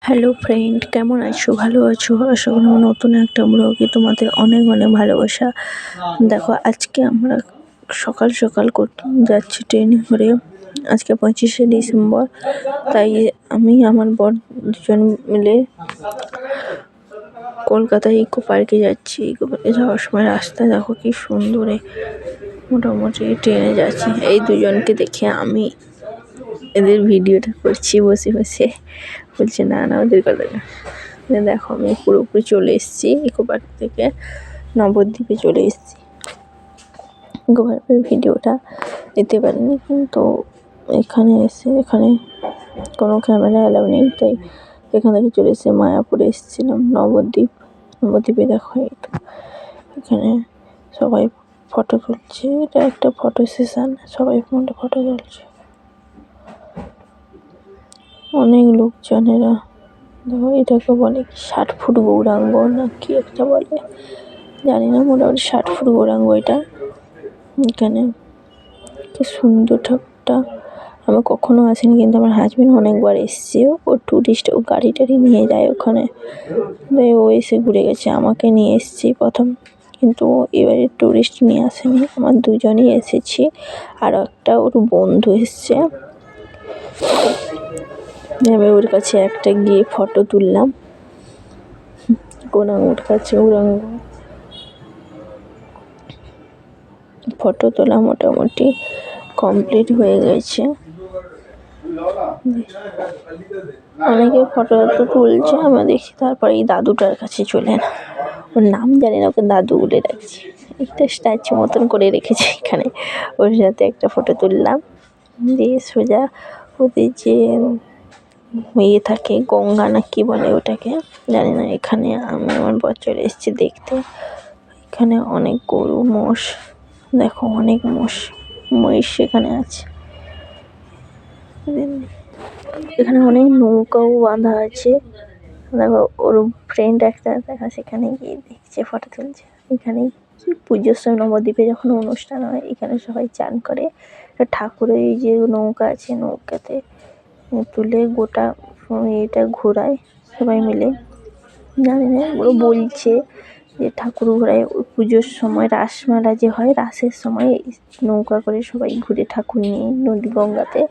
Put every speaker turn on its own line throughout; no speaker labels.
Hello friend, কেমন আছো? ভালো আছো? আশা করি আমার নতুন একটা ব্লগে তোমাদের অনেক অনেক ভালোবাসা। দেখো, আজকে আমরা সকাল সকাল যাচ্ছি ট্রেনে করে। আজকে 25শে ডিসেম্বর, তাই আমি আমার বর দুজন মিলে কলকাতায় ইকো পার্কে যাচ্ছি। ইকো পার্কে যাওয়ার সময় রাস্তা দেখো কি সুন্দর, মোটামুটি ট্রেনে যাচ্ছি। এই দুজনকে দেখে আমি এদের ভিডিওটা করছি বসে বসে। বলছে না না, ওদের কথা না। দেখো, আমি পুরোপুরি চলে এসেছি ইকো পার্ক থেকে, নবদ্বীপে চলে এসেছি। ইকো পার্কের ভিডিওটা দিতে পারিনি, কিন্তু এখানে কোনো ক্যামেরা অ্যালাউ নেই, তাই এখান থেকে চলে এসেছি। মায়াপুরে এসেছিলাম, নবদ্বীপে দেখো এখানে সবাই ফটো তুলছে। এটা একটা ফটো সেশন, সবাই ফটো তুলছে। অনেক লোকজনেরা দেখো, এটাকে বলে 60 ফুট গৌরাঙ্গ না কি একটা বলে, জানি না। মোটামুটি 60 ফুট গৌরাঙ্গ এটা। এখানে কি সুন্দর ঠাকুরটা। আমি কখনো আসিনি, কিন্তু আমার হাজবেন্ড অনেকবার এসছে। ও টুরিস্ট, ও গাড়ি টাড়ি নিয়ে যায় ওখানে, ও এসে ঘুরে গেছে। আমাকে নিয়ে এসছি প্রথম, কিন্তু এবারে টুরিস্ট নিয়ে আসেনি। আমার দুজনই এসেছি, আর একটা ওর বন্ধু এসছে। আমি ওর কাছে একটা গিয়ে ফটো তুললাম। গৌরাঙ্গর কাছে ফটো তোলা মোটামুটি কমপ্লিট হয়ে গেছে। অনেকে ফটো তুলছে, আমরা দেখছি। তারপরে এই দাদুটার কাছে চলে না, ওর নাম জানি না, ওকে দাদু বলে রাখছি। একটা স্ট্যাচু মতন করে রেখেছে এখানে, ওর সাথে একটা ফটো তুললাম। দিয়ে সোজা ওদের যে থাকে গঙ্গা না কি বলে ওটাকে, জানি না। এখানে আমি আমার বর চলে এসেছি দেখতে। এখানে অনেক গরু মোষ, দেখো অনেক মহিষ এখানে আছে। এখানে অনেক নৌকাও বাঁধা আছে। দেখো, ওর ফ্রেন্ড একটা দেখা সেখানে গিয়ে দেখছে, ফটো তুলছে। এখানে কি পুজোর সময় নবদ্বীপে যখন অনুষ্ঠান হয়, এখানে সবাই চান করে। ঠাকুরের এই যে নৌকা আছে, নৌকাতে তুলে গোটা এটা ঘোরায় সবাই মিলে। জানি না, ওগুলো বলছে যে ঠাকুর ঘোরায়। ওই পুজোর সময় রাসমেলা যে হয়, রাসের সময় নৌকা করে সবাই ঘুরে ঠাকুর নিয়ে নদী গঙ্গাতে।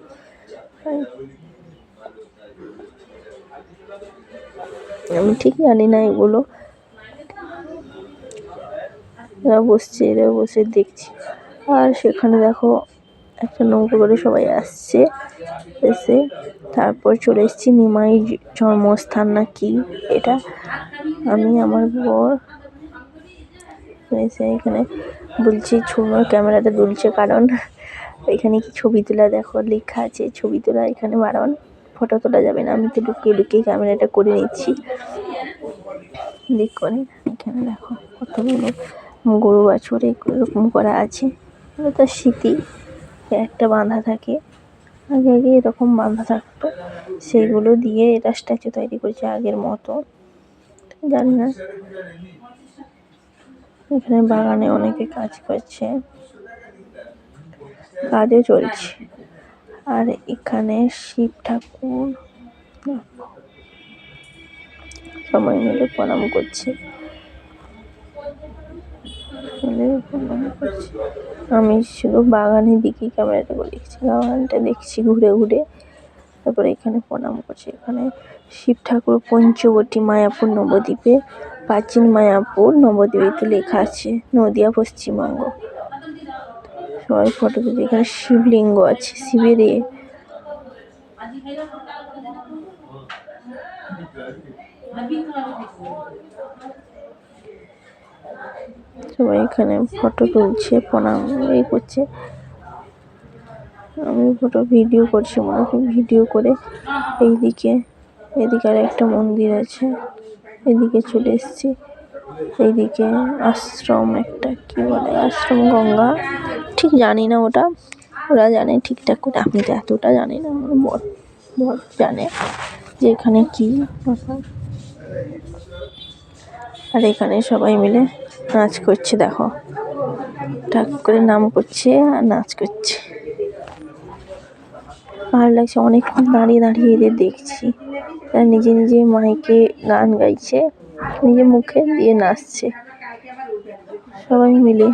আমি ঠিক জানি না এগুলো। এরা বসে দেখছি। আর সেখানে দেখো একটা নৌকা করে সবাই আসছে, এসে তারপর চলে এসেছি নিমাই জন্মস্থান না কি এটা। আমি আমার বর এসে এখানে বলছি ক্যামেরাটা দুলছে, কারণ এখানে কি ছবি তোলা, দেখো লেখা আছে ছবি তোলা এখানে বারণ, ফটো তোলা যাবে না। আমি তো লুকিয়ে লুকিয়ে ক্যামেরাটা করে নিচ্ছি। দেখুন এখানে দেখো কতগুলো গরু বাছুর এরকম করা আছে। তার স্মৃতি একটা বাঁধা থাকে, আগে এরকম বাঁধা থাকতো, সেগুলো দিয়ে এটা স্ট্যাচু তৈরি করেছে আগের মতো, জানি না। এখানে বাগানে অনেকে কাজ করছে, কাজও চলছে। আর এখানে শিব ঠাকুর সবাই মিলে প্রণাম করছে। আমি শুধু বাগানের দিকে ক্যামেরাটা করে দেখছি, বাগানটা দেখছি ঘুরে ঘুরে। তারপরে এখানে প্রণাম করছে। এখানে শিব ঠাকুর পঞ্চবটী, মায়াপুর নবদ্বীপে, প্রাচীন মায়াপুর নবদ্বীপে লেখা আছে, নদিয়া পশ্চিমবঙ্গ। সবাই ফটো তুলছে। এখানে শিবলিঙ্গ আছে, শিবের সবাই এখানে ফটো তুলছে, প্রণাম করছে। আমি ভিডিও করছি, ভিডিও করে এদিকে আর একটা মন্দির আছে, এদিকে চলে এসেছি। এইদিকে আশ্রম, একটা কি বলে আশ্রম গঙ্গা, ঠিক জানি না ওটা, ওরা জানে ঠিকঠাক করে, আমি তো এতটা জানি না। আমার বর জানে যে এখানে কি ব্যাপার। আর এখানে সবাই মিলে নাচ করছে, দেখো ঠাকুরের নাম করছে আর নাচ করছে। ভালো লাগছে, অনেকক্ষণ দাঁড়িয়ে এদের দেখছি। তারা নিজে নিজে মাইকে গান গাইছে, নিজে মুখে দিয়ে নাচছে সবাই মিলে।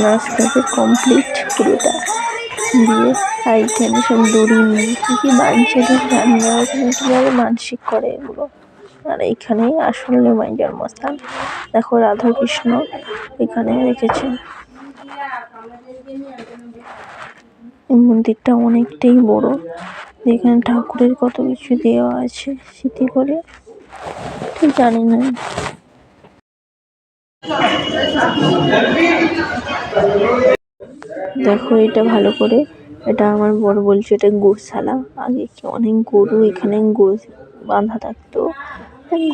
নাচটাকে কমপ্লিট পুরোটা দিয়ে, আর এখানে সব দড়ি নিয়ে কি কি বাঁধছে রান্না, ওখানে কীভাবে মানসিক করে এগুলো। আর এইখানেই আসল নিমাই জন্মস্থান। দেখো রাধা কৃষ্ণ এখানে রেখেছে। এই মন্দিরটা অনেকটাই বড়, এখানে ঠাকুরের কত কিছু দেওয়া আছে স্মৃতি করে, ঠিক জানি না। দেখো এটা ভালো করে, এটা আমার বড় বলছে এটা গোশালা। আগে কি অনেক গরু এখানে বাঁধা থাকতো,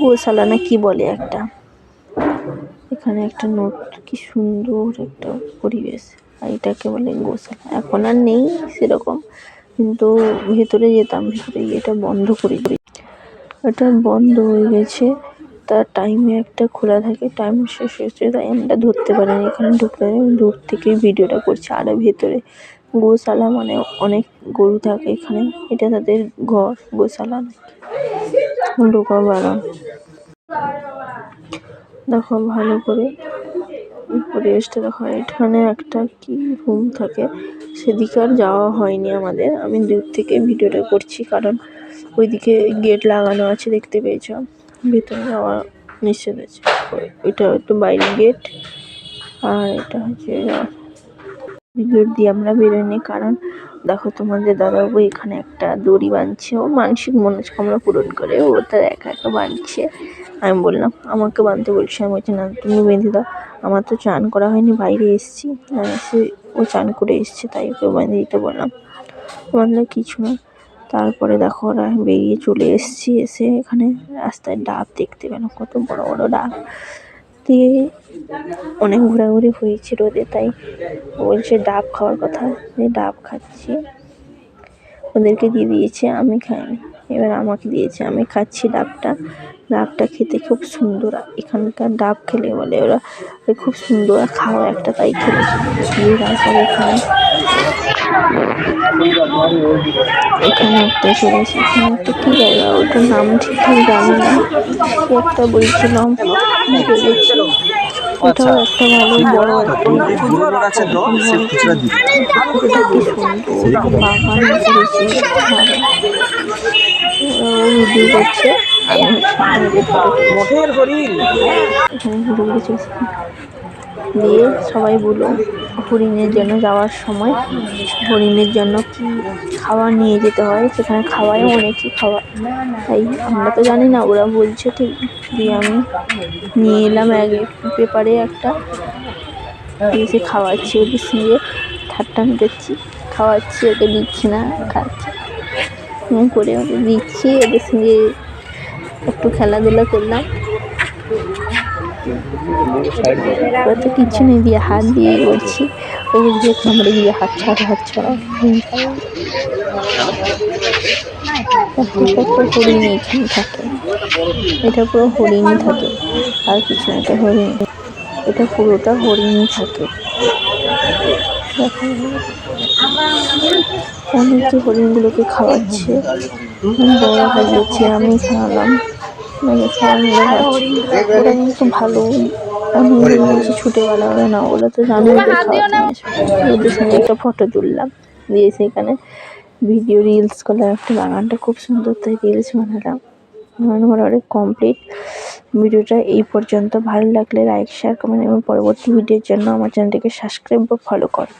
গোশালা না কি বলে একটা। এখানে একটা নোট, কি সুন্দর একটা পরিবেশ, আর এটাকে বলে গোশালা। এখন আর নেই সেরকম, কিন্তু ভেতরে যেতাম, ভেতরে এটা বন্ধ করে দিই, এটা বন্ধ হয়ে গেছে। তার টাইমে একটা খোলা থাকে, টাইম শেষ হয়েছে তাই আমরা ধরতে পারিনি। এখানে ঢুকলে দূর থেকে ভিডিওটা করছে। আর ভেতরে গোশালা মানে অনেক গরু থাকে এখানে, এটা তাদের ঘর, গোশালা ঢোকা বারণ। দেখো ভালো করে পরিবেশটা দেখো। এখানে একটা কি রুম থাকে, সেদিকে আর যাওয়া হয়নি আমাদের। আমি দূর থেকে ভিডিওটা করছি, কারণ ওইদিকে গেট লাগানো আছে, দেখতে পেয়েছ। ভেতরে যাওয়া নিষেধ আছে। এটা হয়তো বাইরে গেট, আর এটা হচ্ছে গেট দিয়ে আমরা বেরোয়নি। কারণ দেখো তোমাদের দাদাবাবু এখানে একটা দড়ি বাঁধছে, ও মানসিক মনস্কামনা পূরণ করে, ও তার একা একা বাঁধছে। আমি বললাম আমাকে বাঁধতে বলছি, আমি বলছি না তুমি বেঁধে দাও, আমার তো চান করা হয়নি, বাইরে এসেছি, এসে ও চান করে এসছে, তাই ওকে বেঁধে দিতে বললাম। বাঁধলো কিছু না। তারপরে দেখো ওরা বেরিয়ে চলে এসেছি, এসে এখানে রাস্তায় ডাব দেখতে পেলাম, কত বড় বড় ডাব দিয়ে অনেক ঘোরাঘুরি হয়েছে রোদে, তাই বলছে ডাব খাওয়ার কথা, ডাব খাচ্ছি। ওদেরকে দিয়ে দিয়েছে, আমি খাইনি, এবার আমাকে দিয়েছে, আমি খাচ্ছি ডাবটা। ডাবটা খেতে খুব সুন্দর, এখানকার ডাব খেলে বলে ওরা খুব সুন্দর খাওয়া একটা, তাই খেলেছি। তারপরে এখানে একটা চলেছে, এখানে একটা কি জায়গা, ওটার নাম ঠিকঠাক জানি না, একটা বলছিলাম ওটাও একটা ভালো বড় পুকুরটা কি সুন্দর, বাগান করেছে, ভিডিও করছে, দিয়ে সবাই বলো হরিণের জন্য যাওয়ার সময় হরিণের জন্য কি খাবার নিয়ে যেতে হয়, সেখানে খাওয়ায় অনেকই খাওয়া, তাই আমরা তো জানি না, ওরা বলছে ঠিক। দিয়ে আমি নিয়ে এলাম পেপারে একটা, এসে খাওয়াচ্ছি, ওদের সঙ্গে ঠাট্টা মেটাচ্ছি, খাওয়াচ্ছি, ওকে দিচ্ছি না, খাচ্ছি করে ওদের দিচ্ছি, ওদের সঙ্গে একটু খেলাধুলা করলাম। ওরা তো কিচ্ছু নেই, দিয়ে হাত দিয়ে করছি, ও দিয়ে কামড়ে দিয়ে হাত ছাড়া হরিণ এখানে থাকে, এটা পুরো হরিণই থাকে, আর কিছু না, এটা হরিণ, এটা পুরোটা হরিণই থাকে। অনেকে হরিণগুলোকে খাওয়াচ্ছে, বড় হয়েছে, আমি খাওয়ালাম, সবাই মিলে খাচ্ছি। ওরা কিন্তু ভালো, অনেক বলছে ছুটেবেলা, ওরা না, ওরা তো জানে ওদের খাওয়াতে নিয়ে ওদের সঙ্গে একটা ফটো তুললাম, দিয়ে সেখানে ভিডিও রিলস করলাম। একটা বাগানটা খুব সুন্দর, তাই রিলস বানালাম। আমার কমপ্লিট ভিডিওটা এই পর্যন্ত। ভালো লাগলে লাইক, শেয়ার, কমেন্ট এবং পরবর্তী ভিডিওর জন্য আমার চ্যানেলটিকে সাবস্ক্রাইব বা ফলো করো।